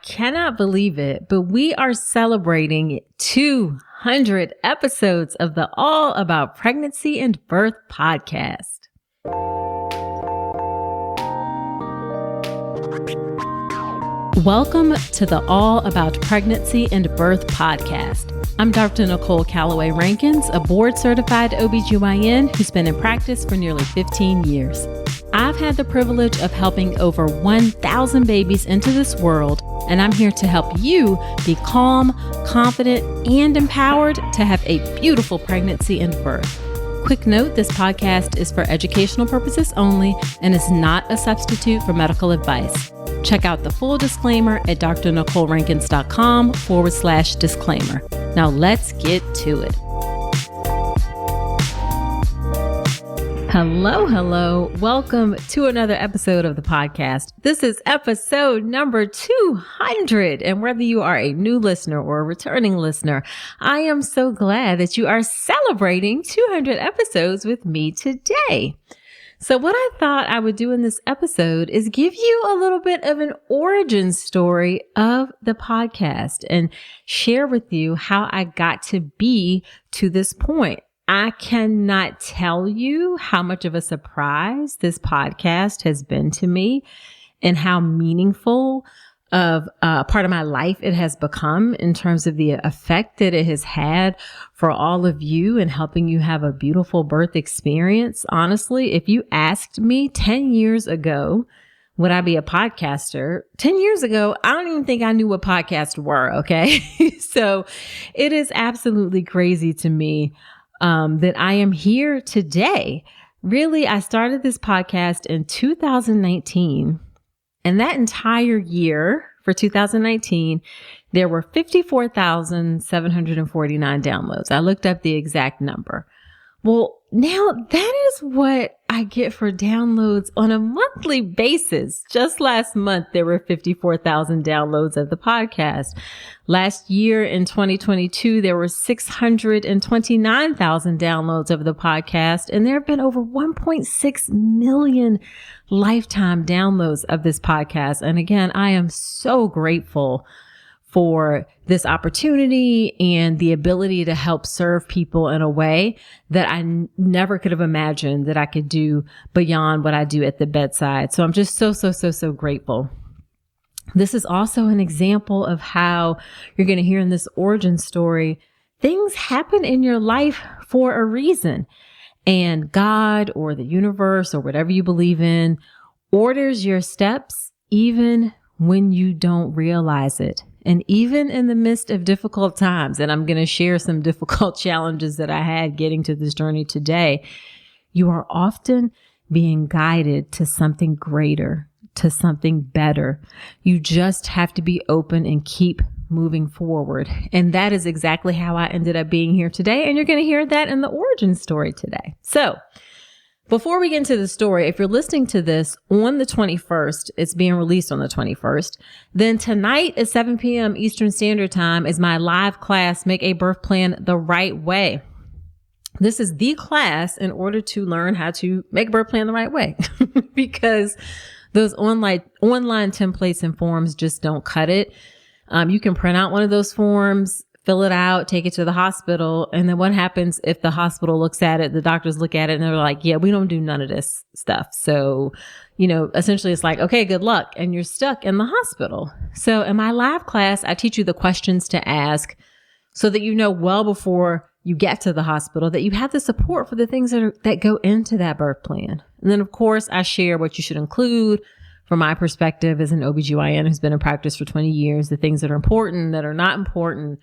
cannot believe it, but we are celebrating 200 episodes of the All About Pregnancy and Birth podcast. Welcome to the All About Pregnancy and Birth podcast. I'm Dr. Nicole Calloway Rankins, a board-certified OBGYN who's been in practice for nearly 15 years. I've had the privilege of helping over 1,000 babies into this world, and I'm here to help you be calm, confident, and empowered to have a beautiful pregnancy and birth. Quick note, this podcast is for educational purposes only and is not a substitute for medical advice. Check out the full disclaimer at drnicolerankins.com/disclaimer. Now let's get to it. Hello. Welcome to another episode of the podcast. This is episode number 200. And whether you are a new listener or a returning listener, I am so glad that you are celebrating 200 episodes with me today. So what I thought I would do in this episode is give you a little bit of an origin story of the podcast and share with you how I got to be to this point. I cannot tell you how much of a surprise this podcast has been to me and how meaningful of a part of my life it has become in terms of the effect that it has had for all of you and helping you have a beautiful birth experience. Honestly, if you asked me 10 years ago, would I be a podcaster? 10 years ago, I don't even think I knew what podcasts were. Okay. So it is absolutely crazy to me that I am here today. Really, I started this podcast in 2019, and that entire year for 2019, there were 54,749 downloads. I looked up the exact number. Well, now that is what I get for downloads on a monthly basis. Just last month, there were 54,000 downloads of the podcast. Last year in 2022, there were 629,000 downloads of the podcast. And there have been over 1.6 million lifetime downloads of this podcast. And again, I am so grateful for this opportunity and the ability to help serve people in a way that I never could have imagined that I could do beyond what I do at the bedside. So I'm just so grateful. This is also an example of how you're going to hear in this origin story, things happen in your life for a reason. And God or the universe or whatever you believe in orders your steps even when you don't realize it. And even in the midst of difficult times, and I'm going to share some difficult challenges that I had getting to this journey today, you are often being guided to something greater, to something better. You just have to be open and keep moving forward. And that is exactly how I ended up being here today. And you're going to hear that in the origin story today. So before we get into the story, if you're listening to this on the 21st, it's being released on the 21st, then tonight at 7 p.m. Eastern Standard Time is my live class, Make a Birth Plan the Right Way. This is the class in order to learn how to make a birth plan the right way because those online templates and forms just don't cut it. You can print out one of those forms, fill it out, take it to the hospital. And then what happens if the hospital looks at it, the doctors look at it and they're like, yeah, we don't do none of this stuff. So, essentially it's like, okay, good luck. And you're stuck in the hospital. So in my live class, I teach you the questions to ask so that you know well before you get to the hospital that you have the support for the things that go into that birth plan. And then of course I share what you should include from my perspective as an OBGYN who's been in practice for 20 years, the things that are important, that are not important,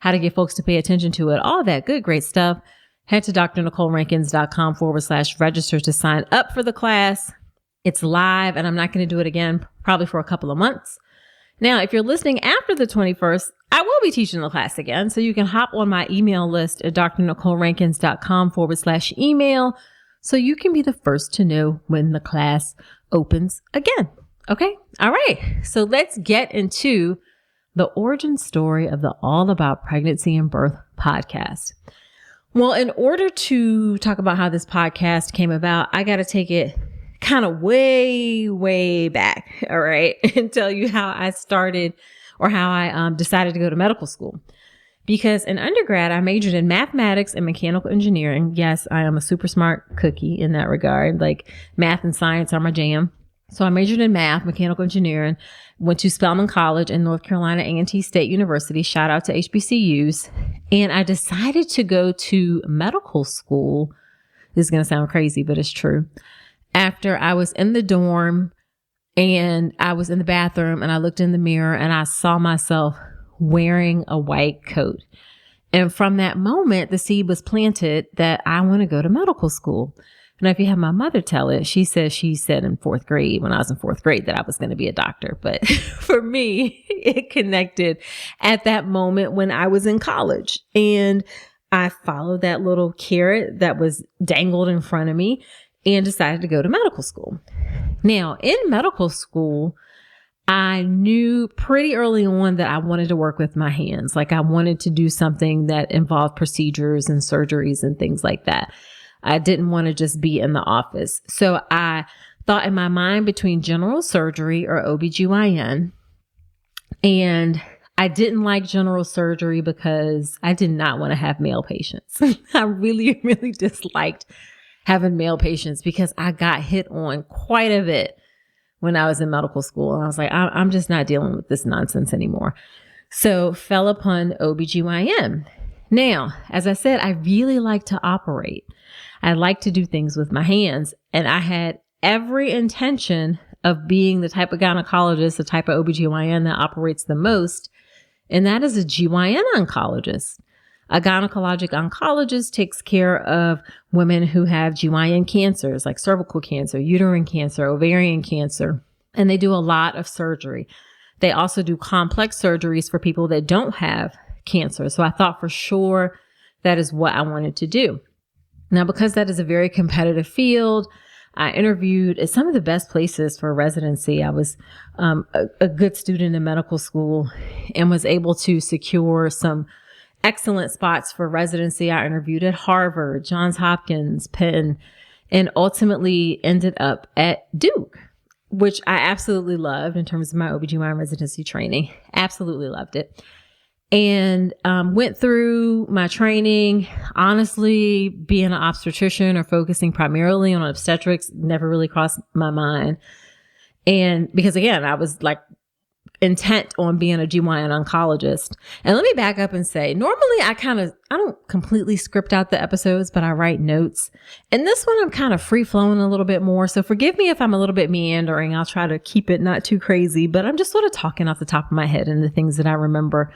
how to get folks to pay attention to it, all that good, great stuff. Head to drnicolerankins.com/register to sign up for the class. It's live and I'm not going to do it again probably for a couple of months. Now, if you're listening after the 21st, I will be teaching the class again. So you can hop on my email list at drnicolerankins.com/email so you can be the first to know when the class opens again. Okay. All right. So let's get into the origin story of the All About Pregnancy and Birth podcast. Well, in order to talk about how this podcast came about, I got to take it kind of way back. All right. And tell you how I started or how I decided to go to medical school. Because in undergrad, I majored in mathematics and mechanical engineering. Yes, I am a super smart cookie in that regard. Like math and science are my jam. So I majored in math, mechanical engineering, went to Spelman College in North Carolina, A&T State University. Shout out to HBCUs. And I decided to go to medical school. This is going to sound crazy, but it's true. After I was in the dorm and I was in the bathroom and I looked in the mirror and I saw myself wearing a white coat. And from that moment, the seed was planted that I want to go to medical school. And if you have my mother tell it, she said in fourth grade, when I was in fourth grade, that I was going to be a doctor. But for me, it connected at that moment when I was in college. And I followed that little carrot that was dangled in front of me and decided to go to medical school. Now, in medical school, I knew pretty early on that I wanted to work with my hands. Like I wanted to do something that involved procedures and surgeries and things like that. I didn't want to just be in the office. So I thought in my mind between general surgery or OBGYN. And I didn't like general surgery because I did not want to have male patients. I really, really disliked having male patients because I got hit on quite a bit when I was in medical school. And I was like, I'm just not dealing with this nonsense anymore. So fell upon OBGYN. Now, as I said, I really like to operate. I like to do things with my hands. And I had every intention of being the type of gynecologist, the type of OBGYN that operates the most. And that is a GYN oncologist. A gynecologic oncologist takes care of women who have GYN cancers like cervical cancer, uterine cancer, ovarian cancer, and they do a lot of surgery. They also do complex surgeries for people that don't have cancer. So I thought for sure that is what I wanted to do. Now, because that is a very competitive field, I interviewed at some of the best places for residency. I was a good student in medical school and was able to secure some excellent spots for residency. I interviewed at Harvard, Johns Hopkins, Penn, and ultimately ended up at Duke, which I absolutely loved in terms of my OBGYN residency training. Absolutely loved it. And went through my training. Honestly, being an obstetrician or focusing primarily on obstetrics never really crossed my mind. And because again, I was like intent on being a GYN oncologist. And let me back up and say, normally I don't completely script out the episodes, but I write notes. And this one I'm kind of free flowing a little bit more. So forgive me if I'm a little bit meandering. I'll try to keep it not too crazy, but I'm just sort of talking off the top of my head and the things that I remember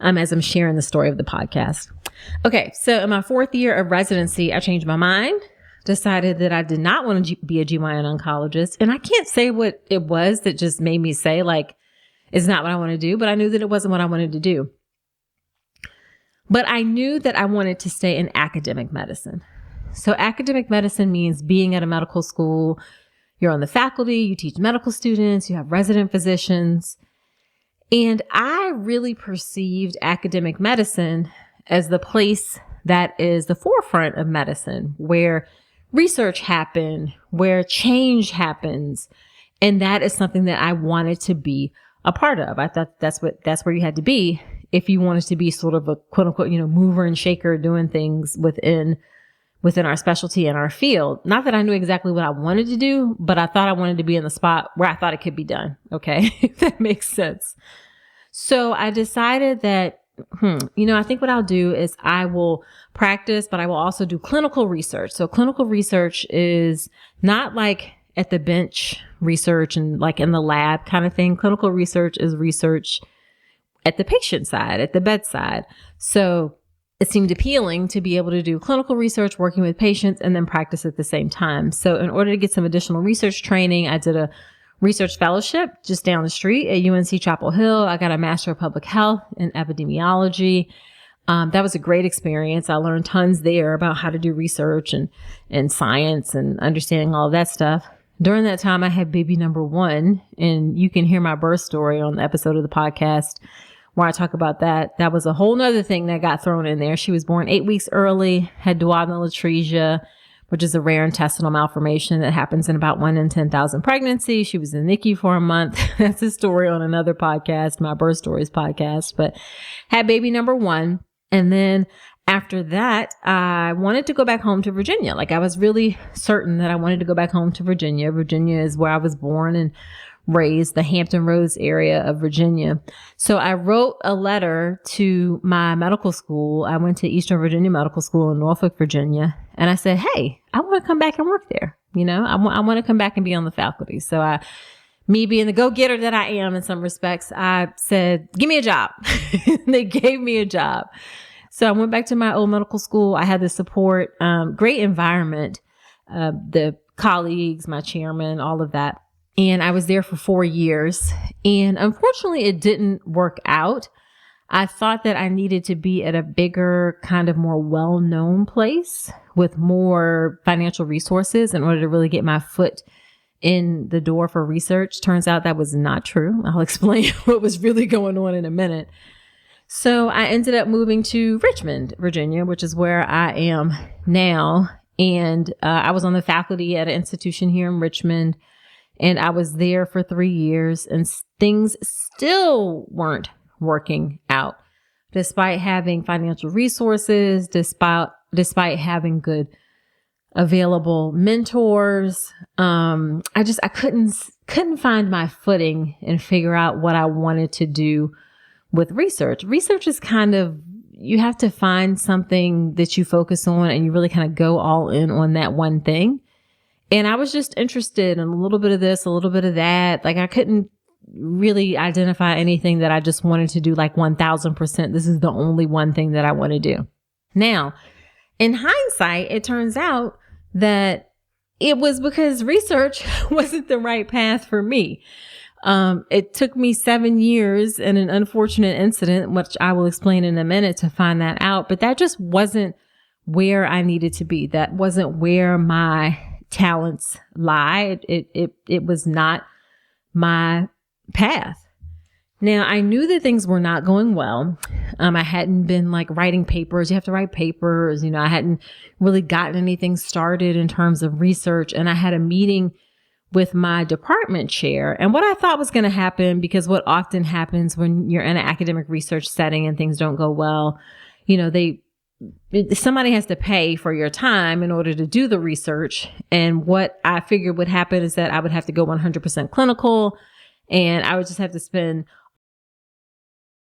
as I'm sharing the story of the podcast. Okay. So in my fourth year of residency, I changed my mind, decided that I did not want to be a GYN oncologist. And I can't say what it was that just made me say like, it's not what I want to do, but I knew that it wasn't what I wanted to do. But I knew that I wanted to stay in academic medicine. So academic medicine means being at a medical school. You're on the faculty, you teach medical students, you have resident physicians. And I really perceived academic medicine as the place that is the forefront of medicine, where research happens, where change happens. And that is something that I wanted to be a part of. I thought that's where you had to be if you wanted to be sort of a quote unquote, mover and shaker doing things within our specialty and our field. Not that I knew exactly what I wanted to do, but I thought I wanted to be in the spot where I thought it could be done. Okay. If that makes sense. So I decided that, I think what I'll do is I will practice, but I will also do clinical research. So clinical research is not like at the bench research and like in the lab kind of thing. Clinical research is research at the patient side, at the bedside. So it seemed appealing to be able to do clinical research, working with patients, and then practice at the same time. So in order to get some additional research training, I did a research fellowship just down the street at UNC Chapel Hill. I got a Master of Public Health in Epidemiology. That was a great experience. I learned tons there about how to do research and science and understanding all of that stuff. During that time, I had baby number 1, and you can hear my birth story on the episode of the podcast where I talk about that. That was a whole nother thing that got thrown in there. She was born 8 weeks early, had duodenal atresia, which is a rare intestinal malformation that happens in about 1 in 10,000 pregnancies. She was in NICU for a month. That's a story on another podcast, my Birth Stories podcast, but had baby number 1. And then after that, I wanted to go back home to Virginia. Like, I was really certain that I wanted to go back home to Virginia. Virginia is where I was born and raised, the Hampton Roads area of Virginia. So I wrote a letter to my medical school. I went to Eastern Virginia Medical School in Norfolk, Virginia. And I said, hey, I want to come back and work there. You know, I want to come back and be on the faculty. So me being the go-getter that I am in some respects, I said, give me a job. They gave me a job. So I went back to my old medical school. I had the support, great environment, the colleagues, my chairman, all of that. And I was there for 4 years. And unfortunately, it didn't work out. I thought that I needed to be at a bigger, kind of more well-known place with more financial resources in order to really get my foot in the door for research. Turns out that was not true. I'll explain what was really going on in a minute. So I ended up moving to Richmond, Virginia, which is where I am now. And I was on the faculty at an institution here in Richmond, and I was there for 3 years, and things still weren't working out, despite having financial resources, despite having good available mentors. I couldn't find my footing and figure out what I wanted to do with research. Research is kind of, you have to find something that you focus on and you really kind of go all in on that one thing. And I was just interested in a little bit of this, a little bit of that. Like, I couldn't really identify anything that I just wanted to do like 1000%. This is the only one thing that I want to do. Now, in hindsight, it turns out that it was because research wasn't the right path for me. It took me 7 years and an unfortunate incident, which I will explain in a minute, to find that out. But that just wasn't where I needed to be. That wasn't where my talents lie. It was not my path. Now, I knew that things were not going well. I hadn't been like writing papers. You have to write papers. You know, I hadn't really gotten anything started in terms of research. And I had a meeting with my department chair. And what I thought was going to happen, because what often happens when you're in an academic research setting and things don't go well, you know, somebody has to pay for your time in order to do the research. And what I figured would happen is that I would have to go 100% clinical, and I would just have to spend